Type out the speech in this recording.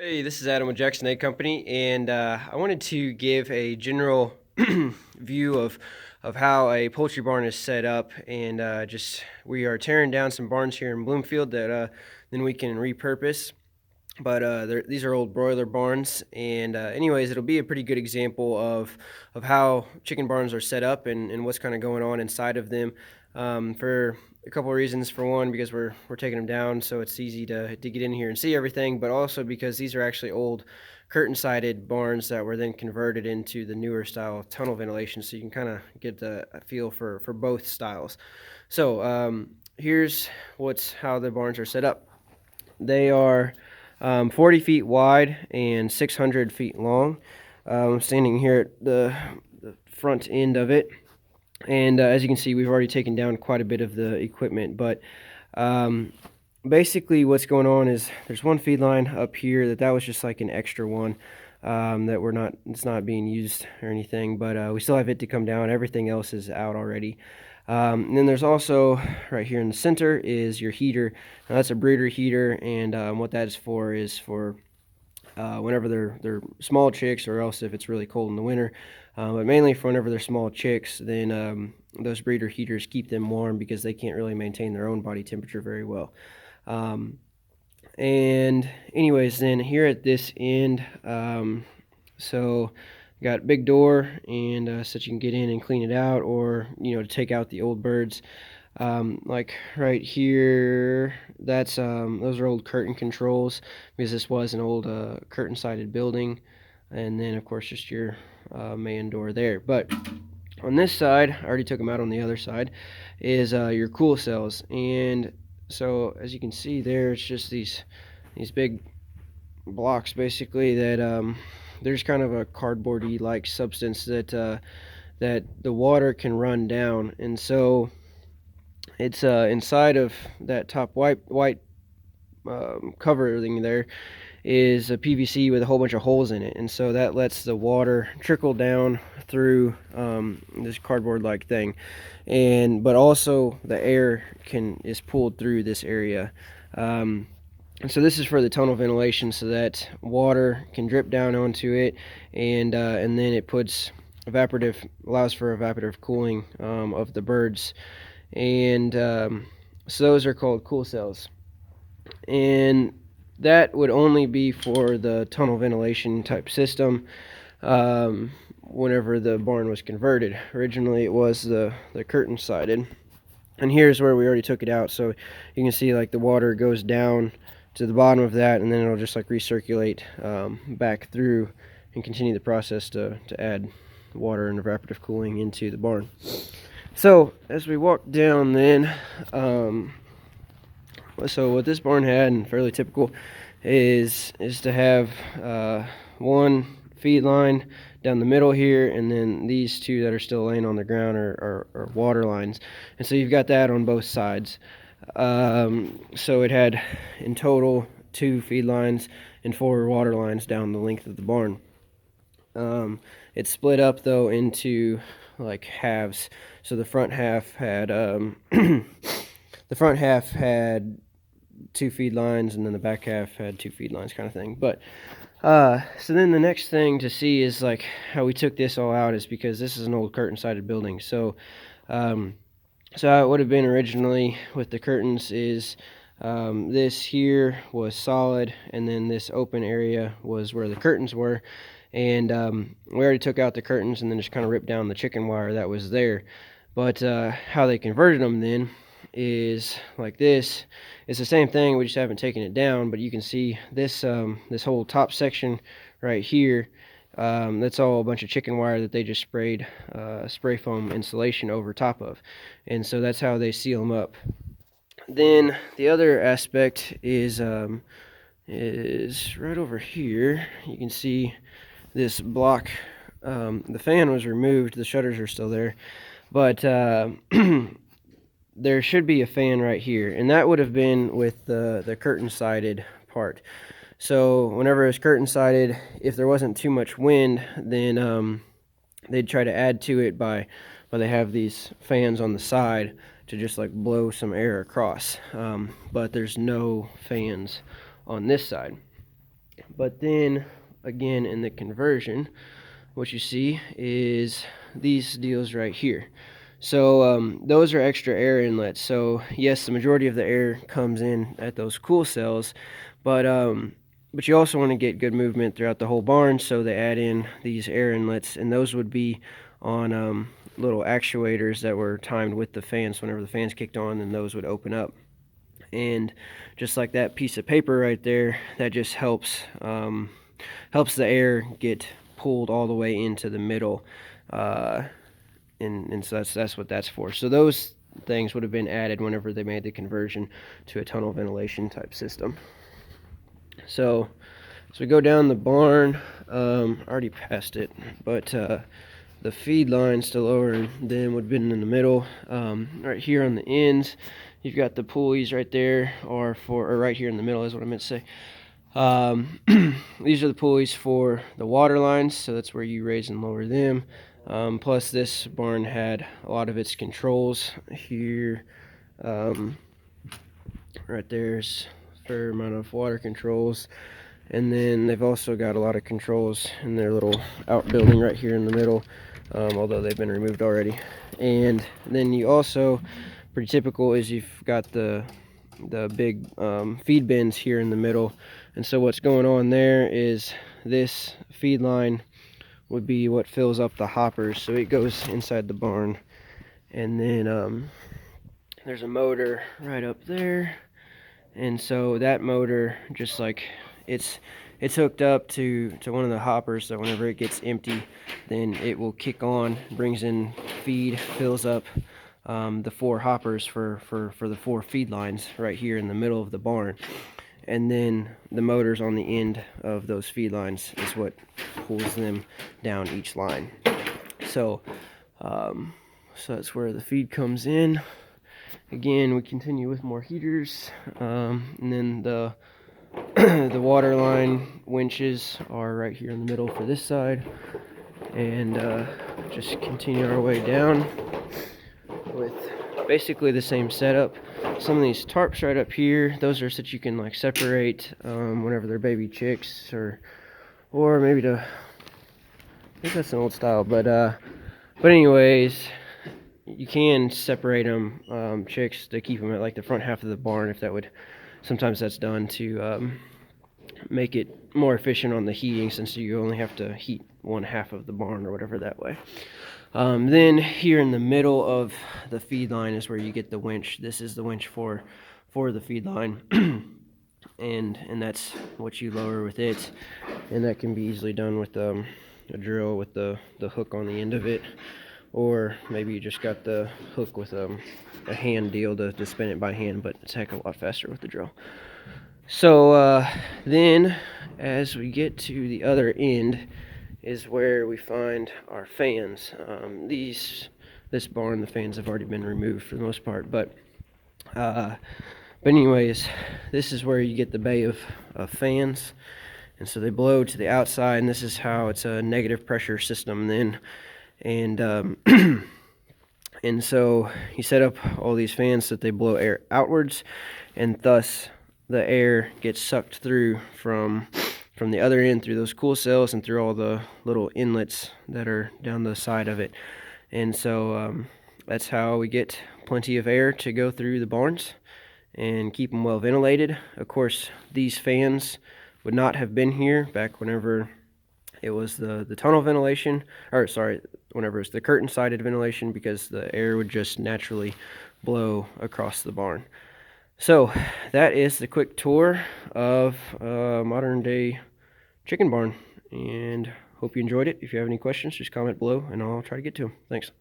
Hey, this is Adam with Jackson Egg Company, and I wanted to give a general view of how a poultry barn is set up, and just we are tearing down some barns here in Bloomfield that then we can repurpose. But these are old broiler barns, and anyways, it'll be a pretty good example of how chicken barns are set up and what's kind of going on inside of them. For a couple of reasons. For one, because we're taking them down, so it's easy to get in here and see everything. But also because these are actually old curtain-sided barns that were then converted into the newer style tunnel ventilation, so you can kind of get a feel for both styles. So here's how the barns are set up. They are 40 feet wide and 600 feet long. I'm standing here at the front end of it, and as you can see, we've already taken down quite a bit of the equipment. But basically what's going on is there's one feed line up here that was just like an extra one that it's not being used or anything, but we still have it to come down. Everything else is out already. And then there's also right here in the center is your heater. Now that's a breeder heater, and what that is for whenever they're small chicks, or else if it's really cold in the winter. But mainly for whenever they're small chicks, then those breeder heaters keep them warm because they can't really maintain their own body temperature very well. And anyways, then here at this end, so got a big door, and so that you can get in and clean it out, or to take out the old birds. Like right here, that's those are old curtain controls, because this was an old curtain-sided building. And then of course just your main door there. But on this side, I already took them out. On the other side is your cool cells. And so as you can see there, it's just these big blocks basically that there's kind of a cardboardy like substance that the water can run down. And so it's inside of that top white covering there is a PVC with a whole bunch of holes in it, and so that lets the water trickle down through this cardboard like thing, but also the air is pulled through this area. And so this is for the tunnel ventilation, so that water can drip down onto it, and then it allows for evaporative cooling of the birds. And so those are called cool cells, and that would only be for the tunnel ventilation type system. Whenever the barn was converted, originally it was the curtain sided, and here's where we already took it out. So you can see like the water goes down to the bottom of that, and then it'll just like recirculate back through and continue the process to add water and evaporative cooling into the barn. So as we walk down then, so what this barn had, and fairly typical, is to have one feed line down the middle here, and then these two that are still laying on the ground are water lines. And so you've got that on both sides. So it had in total 2 feed lines and 4 water lines down the length of the barn. It's split up though into like halves. So the front half had the front half had 2 feed lines, and then the back half had 2 feed lines, kind of thing. But so then the next thing to see is like how we took this all out, is because this is an old curtain-sided building. So so how it would have been originally with the curtains is this here was solid, and then this open area was where the curtains were. And we already took out the curtains and then just kind of ripped down the chicken wire that was there. But how they converted them then is like this. It's the same thing, we just haven't taken it down. But you can see this this whole top section right here, that's all a bunch of chicken wire that they just sprayed spray foam insulation over top of, and so that's how they seal them up. Then the other aspect is right over here. You can see this block. The fan was removed, the shutters are still there, but there should be a fan right here, and that would have been with the curtain-sided part. So whenever it's curtain-sided, if there wasn't too much wind, then they'd try to add to it by they have these fans on the side to just like blow some air across. But there's no fans on this side. But then again, in the conversion, what you see is these deals right here. So those are extra air inlets. So yes, the majority of the air comes in at those cool cells, but you also want to get good movement throughout the whole barn, so they add in these air inlets, and those would be on little actuators that were timed with the fans. Whenever the fans kicked on, then those would open up. And just like that piece of paper right there, that just helps the air get pulled all the way into the middle, and so that's what that's for. So those things would have been added whenever they made the conversion to a tunnel ventilation type system. So we go down the barn. Already passed it, but the feed line still lower than would have been in the middle. Right here on the ends, you've got the pulleys right there, or right here in the middle is what I meant to say. These are the pulleys for the water lines, so that's where you raise and lower them. Plus, this barn had a lot of its controls here. Right there's a fair amount of water controls. And then they've also got a lot of controls in their little outbuilding right here in the middle, although they've been removed already. And then you also, pretty typical, is you've got the big feed bins here in the middle. And so what's going on there is this feed line would be what fills up the hoppers. So it goes inside the barn. And then there's a motor right up there. And so that motor, just like it's hooked up to one of the hoppers, so whenever it gets empty, then it will kick on, brings in feed, fills up the 4 hoppers for the 4 feed lines right here in the middle of the barn. And then the motors on the end of those feed lines is what pulls them down each line. So that's where the feed comes in. Again, we continue with more heaters, and then the the water line winches are right here in the middle for this side, and just continue our way down with basically the same setup. Some of these tarps right up here, those are so that you can like separate whenever they're baby chicks, or maybe I think that's an old style, but anyways, you can separate them, chicks, to keep them at like the front half of the barn, if that would, sometimes that's done to make it more efficient on the heating, since you only have to heat one half of the barn or whatever that way. Then here in the middle of the feed line is where you get the winch. This is the winch for the feed line. and that's what you lower with it, and that can be easily done with a drill with the hook on the end of it, or maybe you just got the hook with a hand deal to spin it by hand, but it's a heck of a lot faster with the drill. So then as we get to the other end is where we find our fans. This barn, the fans have already been removed for the most part, but anyways, this is where you get the bay of fans, and so they blow to the outside, and this is how it's a negative pressure system then. And and so you set up all these fans so that they blow air outwards, and thus the air gets sucked through from the other end through those cool cells and through all the little inlets that are down the side of it. And so that's how we get plenty of air to go through the barns and keep them well ventilated. Of course, these fans would not have been here back whenever it was the tunnel ventilation, or sorry, whenever it's the curtain-sided ventilation, because the air would just naturally blow across the barn. So that is the quick tour of modern day chicken barn, and hope you enjoyed it. If you have any questions, just comment below and I'll try to get to them. Thanks.